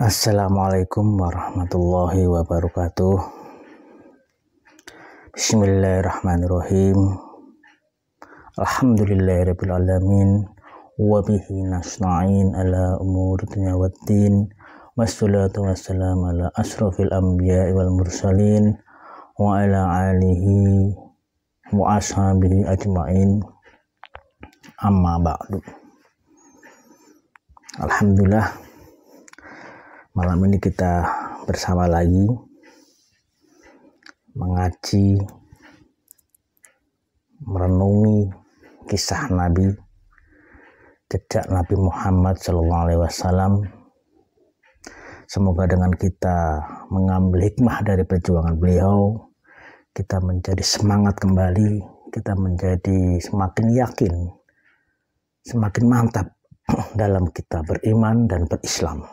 Assalamualaikum warahmatullahi wabarakatuh. Bismillahirrahmanirrahim. Alhamdulillahirabbil alamin wa bihi nasta'in ala umuri dunya waddin. Wassalatu wassalamu ala asrofil anbiya'i wal mursalin wa ala alihi wa ashabihi ajma'in. Amma ba'du. Alhamdulillah, malam ini kita bersama lagi mengaji, merenungi kisah Nabi, jejak Nabi Muhammad SAW. Semoga dengan kita mengambil hikmah dari perjuangan beliau, kita menjadi semangat kembali, kita menjadi semakin yakin, semakin mantap dalam kita beriman dan berislam.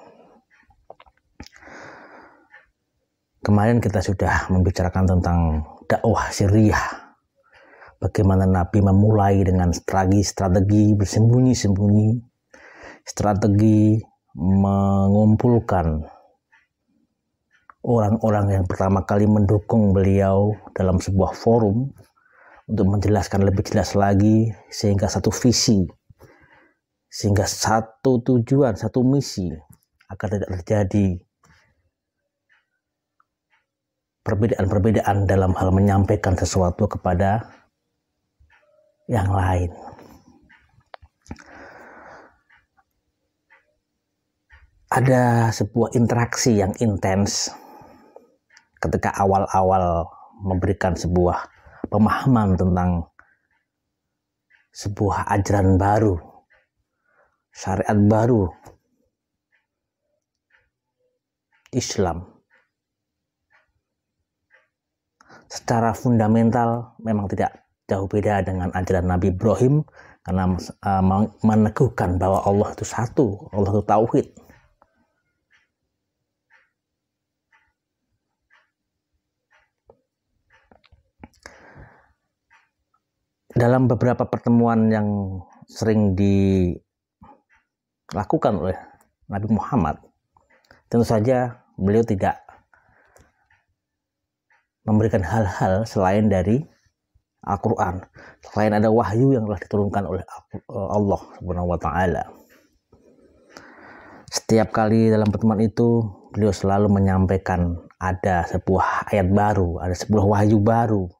Kemarin kita sudah membicarakan tentang dakwah sirriyah. Bagaimana Nabi memulai dengan strategi bersembunyi-sembunyi, strategi mengumpulkan orang-orang yang pertama kali mendukung beliau dalam sebuah forum untuk menjelaskan lebih jelas lagi, sehingga satu visi, sehingga satu tujuan, satu misi, agar tidak terjadi perbedaan-perbedaan dalam hal menyampaikan sesuatu kepada yang lain. Ada sebuah interaksi yang intens ketika awal-awal memberikan sebuah pemahaman tentang sebuah ajaran baru, syariat baru, Islam. Secara fundamental memang tidak jauh beda dengan ajaran Nabi Ibrahim, karena meneguhkan bahwa Allah itu satu, Allah itu tauhid. Dalam beberapa pertemuan yang sering dilakukan oleh Nabi Muhammad, tentu saja beliau tidak memberikan hal-hal selain dari Al-Quran, selain ada wahyu yang telah diturunkan oleh Allah Subhanahu wa Ta'ala. Setiap kali dalam pertemuan itu beliau selalu menyampaikan ada sebuah ayat baru, ada sebuah wahyu baru,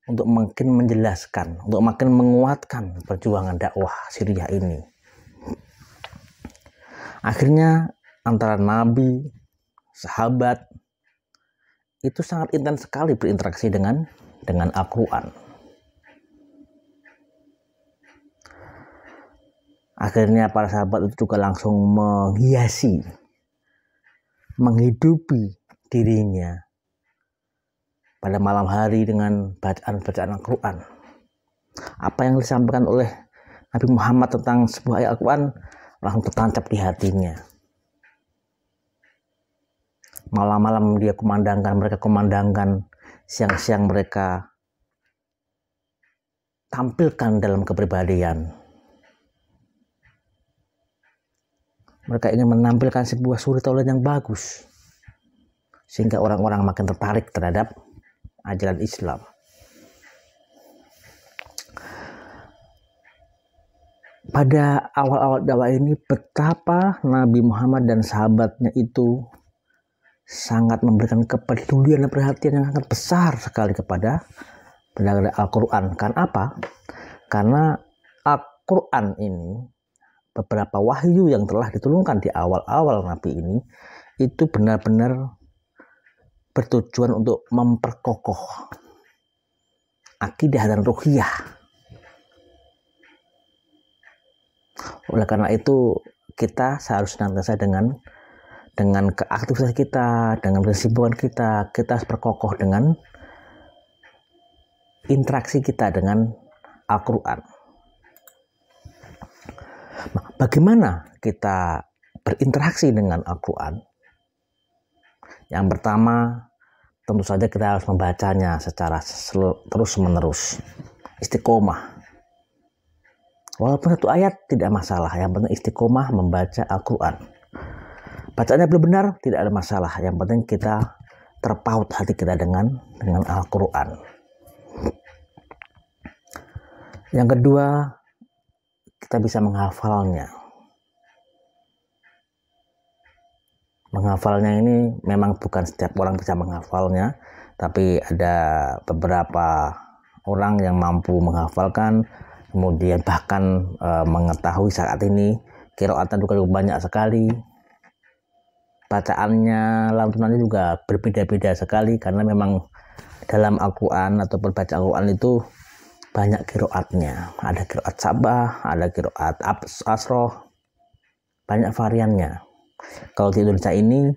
untuk makin menjelaskan, untuk makin menguatkan perjuangan dakwah sirriyah ini. Akhirnya antara Nabi, sahabat, itu sangat intens sekali berinteraksi dengan Al-Quran. Akhirnya para sahabat itu juga langsung menghiasi, menghidupi dirinya pada malam hari dengan bacaan-bacaan Al-Quran. Apa yang disampaikan oleh Nabi Muhammad tentang sebuah ayat Al-Quran langsung tertancap di hatinya. Malam-malam mereka kumandangkan, siang-siang mereka tampilkan dalam kepribadian. Mereka ingin menampilkan sebuah suri tauladan yang bagus, sehingga orang-orang makin tertarik terhadap ajaran Islam. Pada awal-awal dakwah ini, betapa Nabi Muhammad dan sahabatnya itu sangat memberikan kepedulian dan perhatian yang sangat besar sekali kepada Al-Quran. Karena apa? Karena Al-Quran ini, beberapa wahyu yang telah diturunkan di awal-awal Nabi ini, itu benar-benar bertujuan untuk memperkokoh akidah dan ruhiyah. Oleh karena itu, kita seharusnya senantiasa dengan keaktifan kita, dengan kesibukan kita harus berkokoh dengan interaksi kita dengan Al-Quran. Bagaimana kita berinteraksi dengan Al-Quran? Yang pertama, tentu saja kita harus membacanya secara terus-menerus, istiqomah. Walaupun satu ayat tidak masalah, yang penting istiqomah membaca Al-Quran. Bacaannya belum benar, tidak ada masalah. Yang penting kita terpaut hati kita dengan Al-Quran. Yang kedua, kita bisa menghafalnya. Menghafalnya ini memang bukan setiap orang bisa menghafalnya, tapi ada beberapa orang yang mampu menghafalkan, kemudian bahkan mengetahui saat ini qiraatnya juga banyak sekali. Bacaannya, lantunannya juga berbeda-beda sekali, karena memang dalam Al-Quran atau baca Al-Quran itu banyak qiraatnya. Ada qiraat Sabah, ada qiraat Asroh, banyak variannya. Kalau di Indonesia ini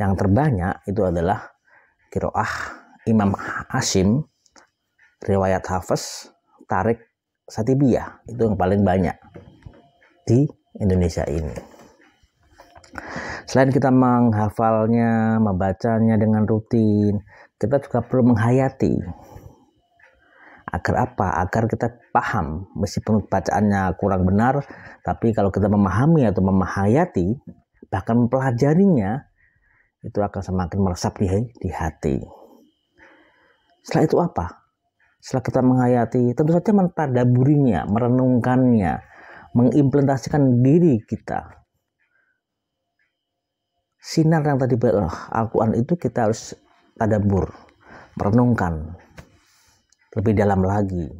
yang terbanyak itu adalah qiraah Imam Hashim, riwayat Hafiz, Tarik, Satibiyah. Itu yang paling banyak di Indonesia ini. Selain kita menghafalnya, membacanya dengan rutin, kita juga perlu menghayati. Agar apa? Agar kita paham, meskipun bacaannya kurang benar, tapi kalau kita memahami atau menghayati, bahkan mempelajarinya, itu akan semakin meresap di hati. Setelah itu apa? Setelah kita menghayati, tentu saja mentadaburinya, merenungkannya, mengimplementasikan diri kita. Sinar yang tadi Al-Quran itu kita harus tadabur, merenungkan lebih dalam lagi.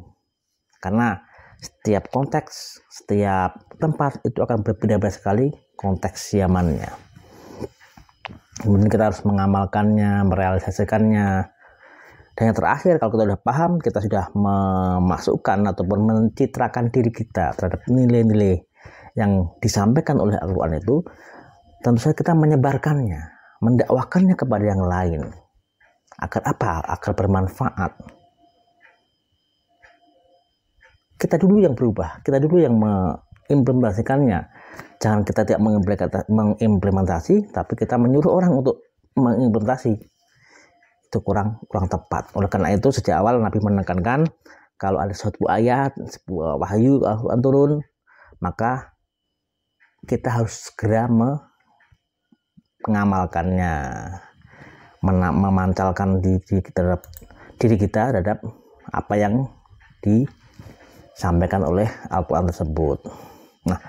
Karena setiap konteks, setiap tempat itu akan berbeda-beda sekali konteks zamannya. Kemudian kita harus mengamalkannya, merealisasikannya. Dan yang terakhir, kalau kita sudah paham, kita sudah memasukkan ataupun mencitrakan diri kita terhadap nilai-nilai yang disampaikan oleh Al-Quran itu, tentu saja kita menyebarkannya, mendakwakannya kepada yang lain. Agar apa? Agar bermanfaat. Kita dulu yang berubah, kita dulu yang mengimplementasikannya. Jangan kita tidak mengimplementasi, tapi kita menyuruh orang untuk mengimplementasi. Itu kurang tepat. Oleh karena itu sejak awal Nabi menekankan, kalau ada suatu ayat, sebuah wahyu Al-Quran turun, maka kita harus segera mengamalkannya, memancarkan diri kita terhadap apa yang disampaikan oleh Al-Quran tersebut. Nah,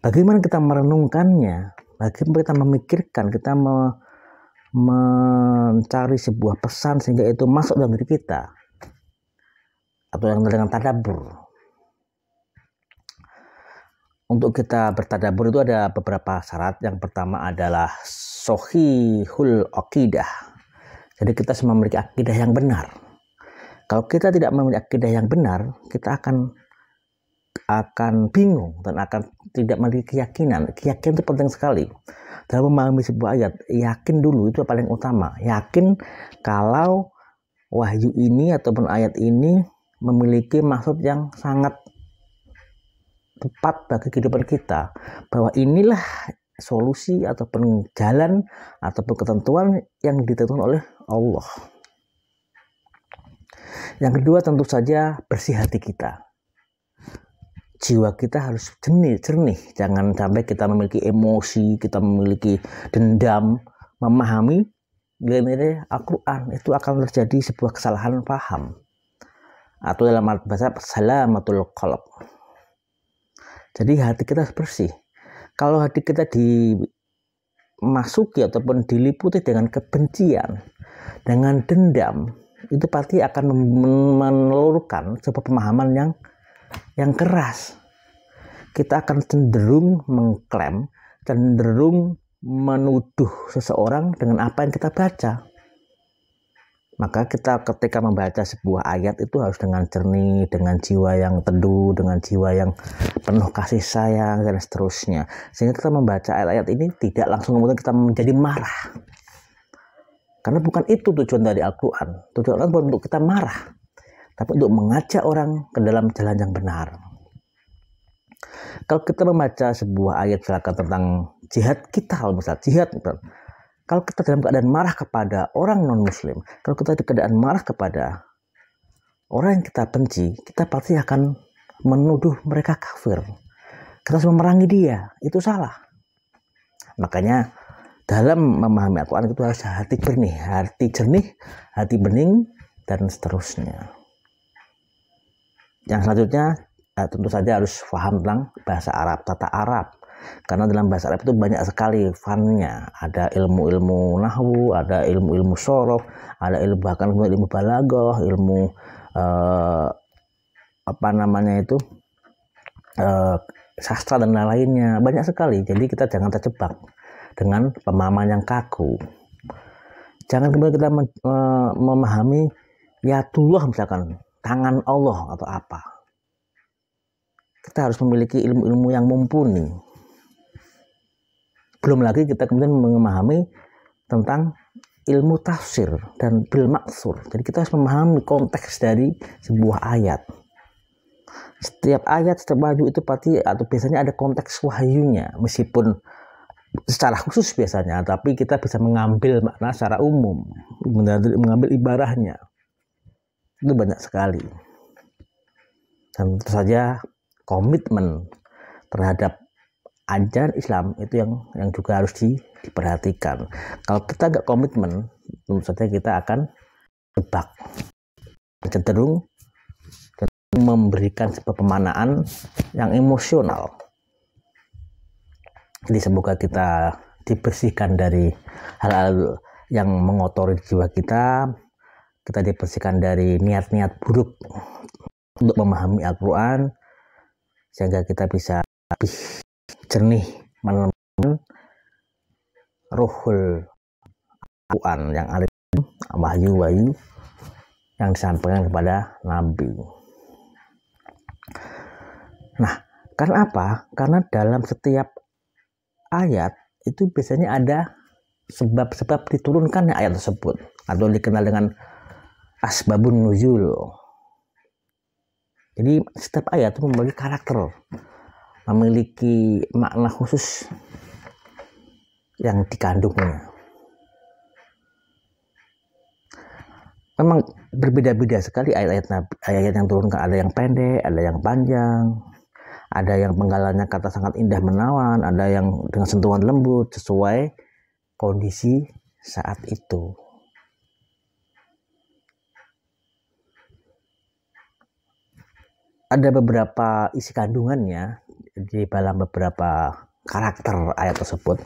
bagaimana kita merenungkannya, bagaimana kita memikirkan, kita mencari sebuah pesan sehingga itu masuk dalam diri kita, atau yang dengan tadabbur. Untuk kita bertadabbur itu ada beberapa syarat. Yang pertama adalah shahihul aqidah. Jadi kita harus memiliki akidah yang benar. Kalau kita tidak memiliki akidah yang benar, kita akan bingung dan akan tidak memiliki keyakinan. Keyakinan itu penting sekali dalam memahami sebuah ayat. Yakin dulu, itu paling utama. Yakin kalau wahyu ini ataupun ayat ini memiliki maksud yang sangat tepat bagi kehidupan kita, bahwa inilah solusi ataupun jalan ataupun ketentuan yang ditentukan oleh Allah. Yang kedua, tentu saja bersih hati kita. Jiwa kita harus jernih. Jangan sampai kita memiliki emosi, kita memiliki dendam. Memahami nilai-nilai Al-Quran itu akan terjadi sebuah kesalahan paham, atau dalam bahasa salamatul qalb. Jadi hati kita harus bersih. Kalau hati kita dimasuki ataupun diliputi dengan kebencian, dengan dendam, itu pasti akan menelurkan sebuah pemahaman yang keras. Kita akan cenderung mengklaim, cenderung menuduh seseorang dengan apa yang kita baca. Maka kita ketika membaca sebuah ayat itu harus dengan jernih, dengan jiwa yang teduh, dengan jiwa yang penuh kasih sayang dan seterusnya. Sehingga kita membaca ayat-ayat ini tidak langsung kemudian kita menjadi marah. Karena bukan itu tujuan dari Al-Quran. Tujuan Al-Quran bukan untuk kita marah, tapi untuk mengajak orang ke dalam jalan yang benar. Kalau kita membaca sebuah ayat misalkan tentang jihad kita, kalau kita dalam keadaan marah kepada orang non-muslim, kalau kita dalam keadaan marah kepada orang yang kita benci, kita pasti akan menuduh mereka kafir. Kita harus memerangi dia, itu salah. Makanya dalam memahami Al-Quran itu harus hati jernih, hati bening, dan seterusnya. Yang selanjutnya tentu saja harus paham tentang bahasa Arab, tata Arab. Karena dalam bahasa Arab itu banyak sekali fannya. Ada ilmu-ilmu nahwu, ada ilmu-ilmu sorof, ada bahkan ilmu balaghah, ilmu sastra dan lainnya. Banyak sekali. Jadi kita jangan terjebak dengan pemahaman yang kaku. Jangan kemudian kita memahami yatullah misalkan, tangan Allah atau apa. Kita harus memiliki ilmu-ilmu yang mumpuni. Belum lagi kita kemudian memahami tentang ilmu tafsir dan bil maksur. Jadi kita harus memahami konteks dari sebuah ayat. Setiap ayat, setiap wahyu itu pasti atau biasanya ada konteks wahyunya, meskipun secara khusus biasanya, tapi kita bisa mengambil makna secara umum, mengambil ibarahnya. Itu banyak sekali. Dan tentu saja komitmen terhadap ajaran Islam itu yang juga harus diperhatikan. Kalau kita nggak komitmen, tentu saja kita akan jebak, cenderung memberikan sebuah pemanaan yang emosional. Jadi semoga kita dibersihkan dari hal-hal yang mengotori jiwa kita dibersihkan dari niat-niat buruk untuk memahami Al-Quran, sehingga kita bisa lebih jernih menemukan ruhul Al-Quran yang ada wahyu-wahyu yang disampaikan kepada Nabi. Nah, karena apa? Karena dalam setiap ayat itu biasanya ada sebab-sebab diturunkannya ayat tersebut, atau dikenal dengan asbabun nuzul. Jadi setiap ayat itu memiliki karakter, memiliki makna khusus yang dikandungnya. Memang berbeda-beda sekali ayat-ayat yang turunkan. Ada yang pendek, ada yang panjang, ada yang penggalannya kata sangat indah menawan, ada yang dengan sentuhan lembut sesuai kondisi saat itu. Ada beberapa isi kandungannya di dalam beberapa karakter ayat tersebut.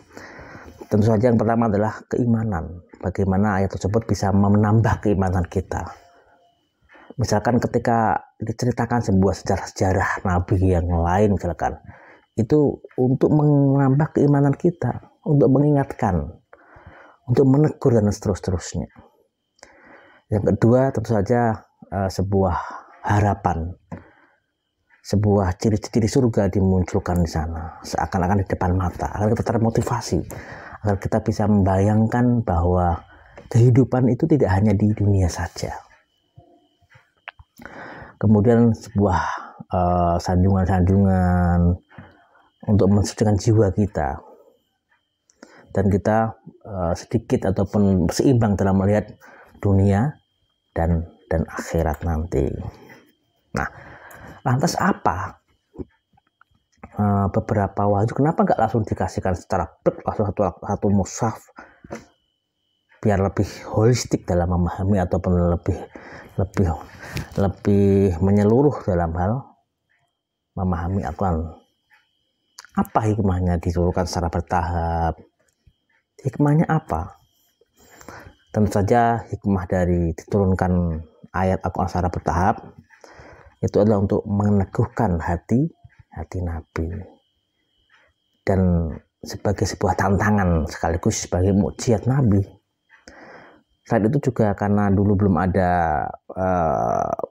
Tentu saja yang pertama adalah keimanan. Bagaimana ayat tersebut bisa menambah keimanan kita. Misalkan ketika diceritakan sebuah sejarah-sejarah Nabi yang lain misalkan, itu untuk menambah keimanan kita, untuk mengingatkan, untuk menegur dan seterusnya. Yang kedua tentu saja sebuah harapan, sebuah ciri-ciri surga dimunculkan di sana, seakan-akan di depan mata, agar kita termotivasi, agar kita bisa membayangkan bahwa kehidupan itu tidak hanya di dunia saja. Kemudian sebuah sanjungan-sanjungan untuk mensucikan jiwa kita, dan kita sedikit ataupun seimbang dalam melihat dunia dan akhirat nanti. Nah, lantas apa beberapa wahyu? Kenapa nggak langsung dikasihkan secara langsung satu mushaf, biar lebih holistik dalam memahami ataupun lebih menyeluruh dalam hal memahami Al-Quran? Apa hikmahnya diturunkan secara bertahap? Hikmahnya apa? Tentu saja hikmah dari diturunkan ayat Al-Quran secara bertahap itu adalah untuk meneguhkan hati Nabi, dan sebagai sebuah tantangan sekaligus sebagai mukjizat Nabi. Selain itu juga karena dulu belum ada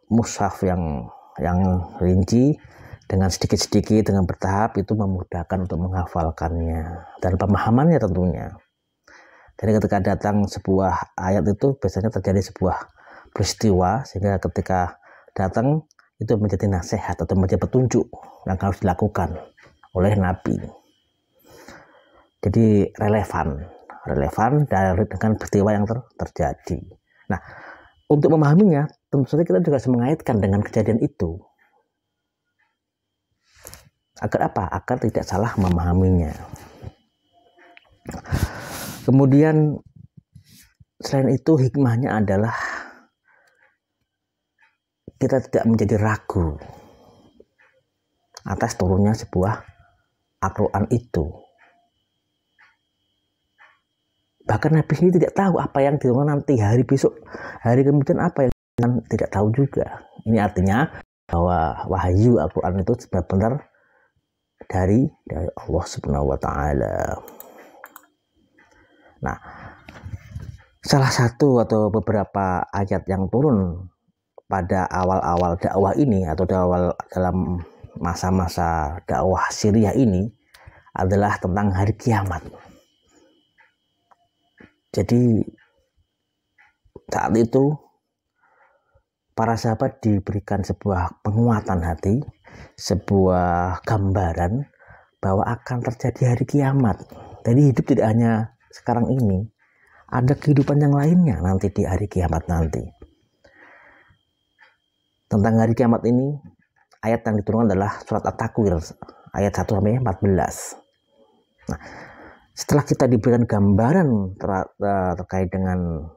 mushaf yang rinci, dengan sedikit-sedikit, dengan bertahap, itu memudahkan untuk menghafalkannya dan pemahamannya tentunya. Jadi ketika datang sebuah ayat itu biasanya terjadi sebuah peristiwa, sehingga ketika datang itu menjadi nasihat atau menjadi petunjuk yang harus dilakukan oleh Nabi. Jadi relevan dengan peristiwa yang terjadi. Nah, untuk memahaminya tentu saja kita juga harus mengaitkan dengan kejadian itu. Agar apa? Agar tidak salah memahaminya. Kemudian selain itu hikmahnya adalah kita tidak menjadi ragu atas turunnya sebuah Al-Quran itu. Bahkan Nabi ini tidak tahu apa yang diturunkan nanti hari besok, hari kemudian apa yang tidak tahu juga. Ini artinya bahwa wahyu Al-Quran itu benar-benar dari Allah Subhanahu wa Ta'ala. Nah, salah satu atau beberapa ayat yang turun pada awal-awal dakwah ini atau dalam masa-masa dakwah Syriah ini adalah tentang hari kiamat. Jadi saat itu para sahabat diberikan sebuah penguatan hati, sebuah gambaran bahwa akan terjadi hari kiamat. Jadi hidup tidak hanya sekarang ini, ada kehidupan yang lainnya nanti di hari kiamat nanti. Tentang hari kiamat ini, ayat yang diturunkan adalah surat At-Takwir, ayat 1-14. Nah, setelah kita diberikan gambaran terkait dengan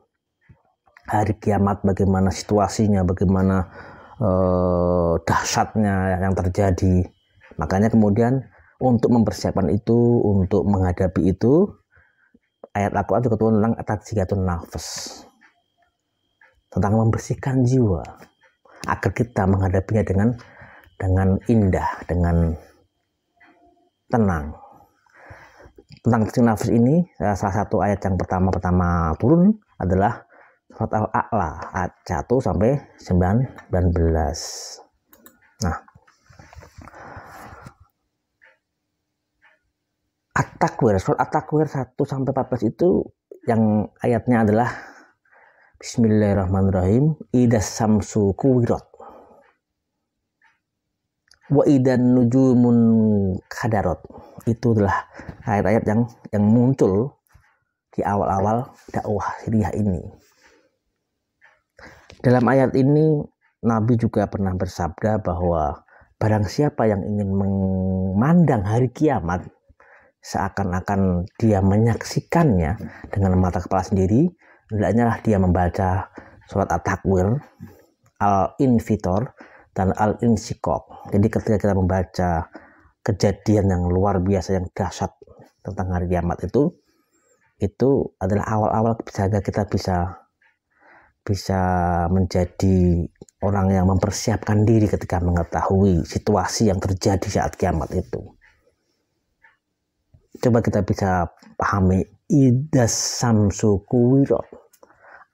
hari kiamat, bagaimana situasinya, bagaimana dahsyatnya yang terjadi, makanya kemudian untuk mempersiapkan itu, untuk menghadapi itu, ayat Al-Quran juga turun tentang tazkiyatun nafs, tentang membersihkan jiwa agar kita menghadapinya dengan indah, dengan tenang. Tentang tazkiyatun nafs ini, salah satu ayat yang pertama turun adalah surat Al-A'la ayat 1-19. Nah, At-Takwir, surat At-Takwir 1-14 itu yang ayatnya adalah Bismillahirrahmanirrahim, idas samsu kuwirat wa idan nujumun kadarot. Itu adalah ayat-ayat yang muncul di awal-awal dakwah Syriah ini. Dalam ayat ini Nabi juga pernah bersabda bahwa barang siapa yang ingin memandang hari kiamat seakan-akan dia menyaksikannya dengan mata kepala sendiri, hendaknya dia membaca surat At-Takwir, Al-Infitor, dan Al-Insyikok. Jadi ketika kita membaca kejadian yang luar biasa, yang dahsyat tentang hari kiamat itu adalah awal-awal sehingga kita bisa menjadi orang yang mempersiapkan diri ketika mengetahui situasi yang terjadi saat kiamat itu. Coba kita bisa pahami idas samsu kuwirat,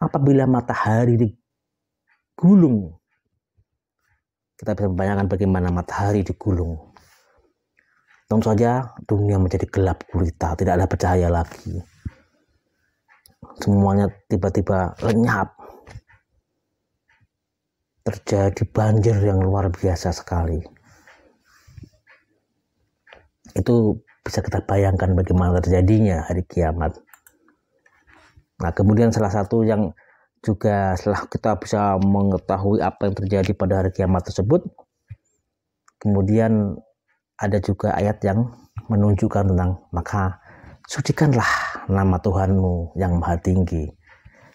apabila matahari digulung. Kita bisa membayangkan bagaimana matahari digulung. Tentu saja dunia menjadi gelap gulita, tidak ada cahaya lagi. Semuanya tiba-tiba lenyap. Terjadi banjir yang luar biasa sekali. Itu bisa kita bayangkan bagaimana terjadinya hari kiamat. Nah, kemudian salah satu yang juga setelah kita bisa mengetahui apa yang terjadi pada hari kiamat tersebut, kemudian ada juga ayat yang menunjukkan tentang maka sucikanlah nama Tuhanmu yang maha tinggi.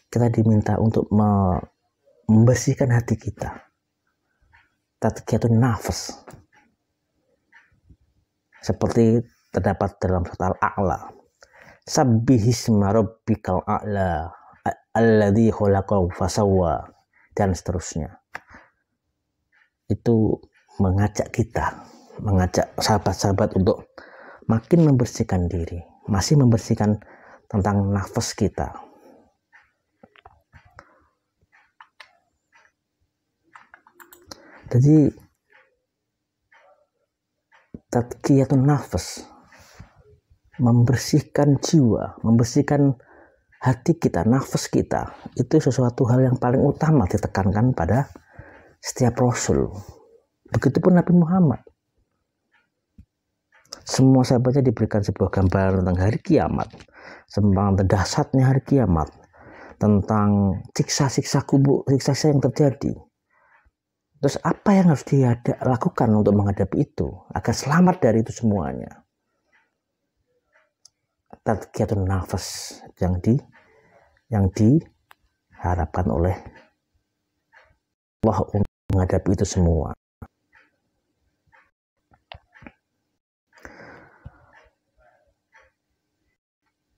Kita diminta untuk membersihkan hati kita. Tazkiyatun nafs. Seperti terdapat dalam surat Al-A'la. Sabbihisma rabbikal a'la alladzi khalaqahu fasawwa, dan seterusnya. Itu mengajak sahabat-sahabat untuk makin membersihkan diri, masih membersihkan tentang nafas kita. Jadi tazkiyatun nafas, membersihkan jiwa, membersihkan hati kita, nafas kita, itu sesuatu hal yang paling utama ditekankan pada setiap Rasul. Begitupun Nabi Muhammad. Semua sahabatnya diberikan sebuah gambaran tentang hari kiamat, tentang dahsyatnya hari kiamat, tentang siksa-siksa kubur, siksa yang terjadi. Terus apa yang harus dia lakukan untuk menghadapi itu, agar selamat dari itu semuanya. tazkiyatun nafas yang diharapkan oleh Allah untuk menghadapi itu semua.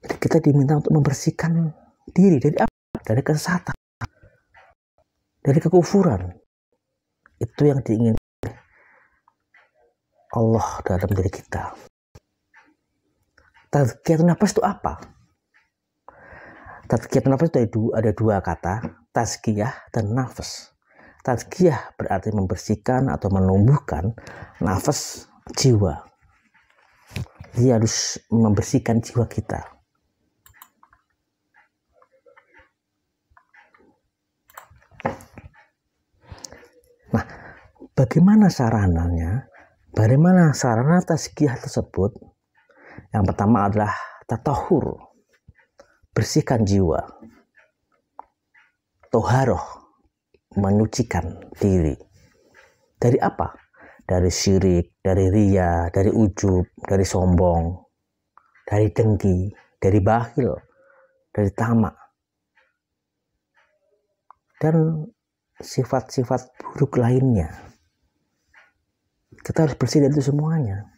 Jadi kita diminta untuk membersihkan diri dari apa? Dari kesesatan, dari kekufuran. Itu yang diinginkan Allah dalam diri kita. Tazkiyatun nafas itu apa? Tazkiyatun nafas itu ada dua kata, tazkiyah dan nafas. Tazkiyah berarti membersihkan atau menumbuhkan nafas jiwa. Dia harus membersihkan jiwa kita. Nah, bagaimana sarananya? Bagaimana sarana tazkiyah tersebut? Yang pertama adalah tatahur, bersihkan jiwa. Toharoh, menyucikan diri. Dari apa? Dari syirik, dari riya, dari ujub, dari sombong, dari dengki, dari bakhil, dari tamak, dan sifat-sifat buruk lainnya. Kita harus bersih dari itu semuanya.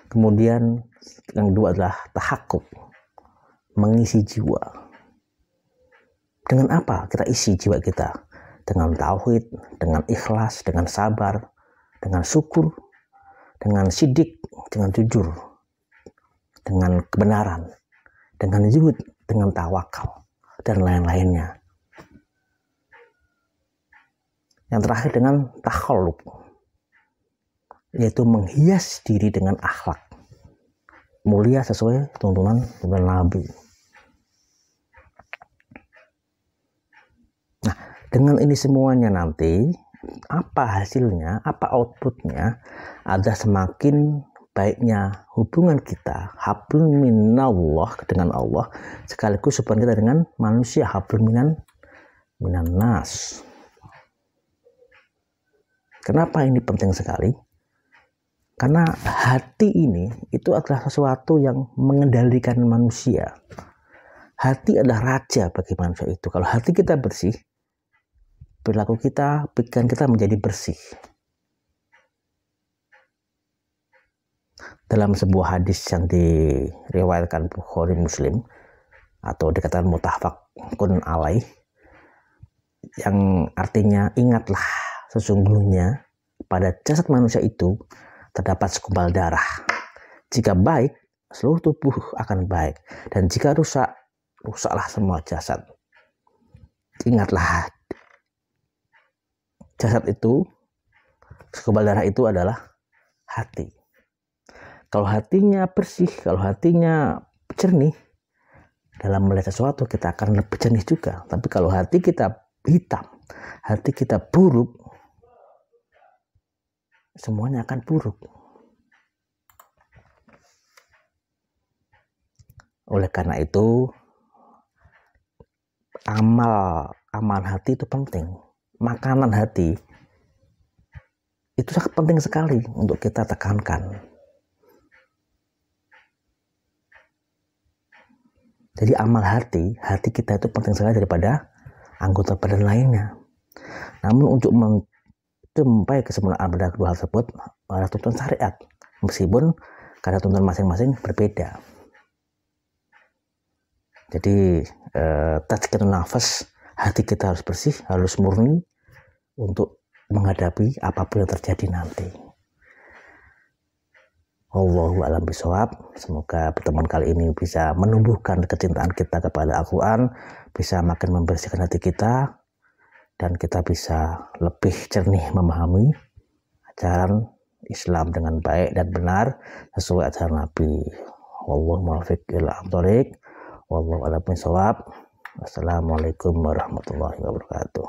Kemudian yang kedua adalah tahakkuk, mengisi jiwa. Dengan apa kita isi jiwa kita? Dengan tauhid, dengan ikhlas, dengan sabar, dengan syukur, dengan sidik, dengan jujur, dengan kebenaran, dengan zuhud, dengan tawakal, dan lain-lainnya. Yang terakhir dengan takhalluk, yaitu menghias diri dengan akhlak mulia sesuai tuntunan Nabi. Nah, dengan ini semuanya nanti apa hasilnya, apa outputnya? Ada semakin baiknya hubungan kita, hablum minallah dengan Allah, sekaligus hubungan kita dengan manusia, hablum minan nas. Kenapa ini penting sekali? Karena hati ini itu adalah sesuatu yang mengendalikan manusia. Hati adalah raja bagi manusia itu. Kalau hati kita bersih, perilaku kita, pikiran kita menjadi bersih. Dalam sebuah hadis yang diriwayatkan Bukhari Muslim, atau dikatakan muttafaqun alaih, yang artinya ingatlah sesungguhnya pada jasad manusia itu terdapat segumpal darah. Jika baik, seluruh tubuh akan baik. Dan jika rusak, rusaklah semua jasad. Ingatlah, jasad itu, segumpal darah itu adalah hati. Kalau hatinya bersih, kalau hatinya jernih, dalam melihat sesuatu kita akan lebih jernih juga. Tapi kalau hati kita hitam, hati kita buruk, semuanya akan buruk. Oleh karena itu, amal hati itu penting. Makanan hati itu sangat penting sekali untuk kita tekankan. Jadi amal hati kita itu penting sekali daripada anggota badan lainnya. Namun untuk mencapai kesempurnaan pada kedua hal tersebut adalah tuntunan syariat, meskipun kadang tuntunan masing-masing berbeda. Jadi tazkiyatun nafas, hati kita harus bersih, harus murni untuk menghadapi apapun yang terjadi nanti. Wallahu a'lam bishawab. Semoga pertemuan kali ini bisa menumbuhkan kecintaan kita kepada Al-Quran, bisa makin membersihkan hati kita, dan kita bisa lebih jernih memahami ajaran Islam dengan baik dan benar sesuai ajaran Nabi. Wallahu muwaffiq ila aqthariq. Wallahu a'lam bishawab. Wassalamualaikum warahmatullahi wabarakatuh.